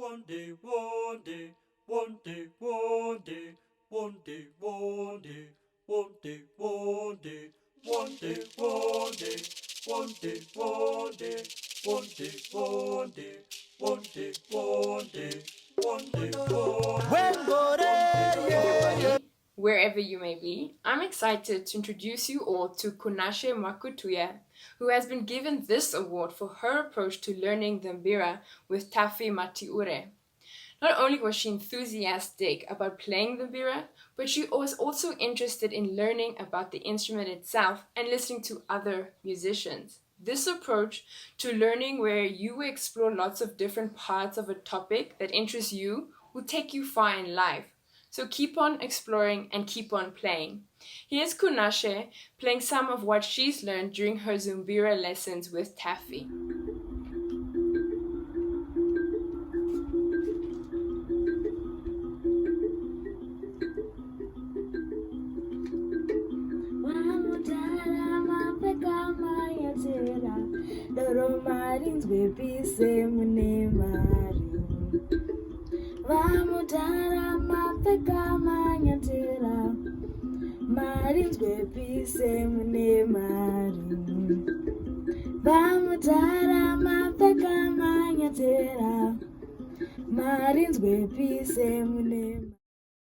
one day, one day, one day, one day, one day, one day, one day, one day, one day, one day, one day, one day, one day, one day, one day, one day, one day, Everybody, wherever you may be, I'm excited to introduce you all to Kunashe Mwakutuya, who has been given this award for her approach to learning Zoombira with Tafi Matiure. Not only was she enthusiastic about playing the bira, but she was also interested in learning about the instrument itself and listening to other musicians. This approach to learning, where you explore lots of different parts of a topic that interests you, will take you far in life. So keep on exploring and keep on playing. Here's Kunashe playing some of what she's learned during her Zoombira lessons with Taffy. Marins we be same Mari. Vamutara mapeka manyatera. Marins we be same Mari. Vamutara mapeka manyatera. Marins we be same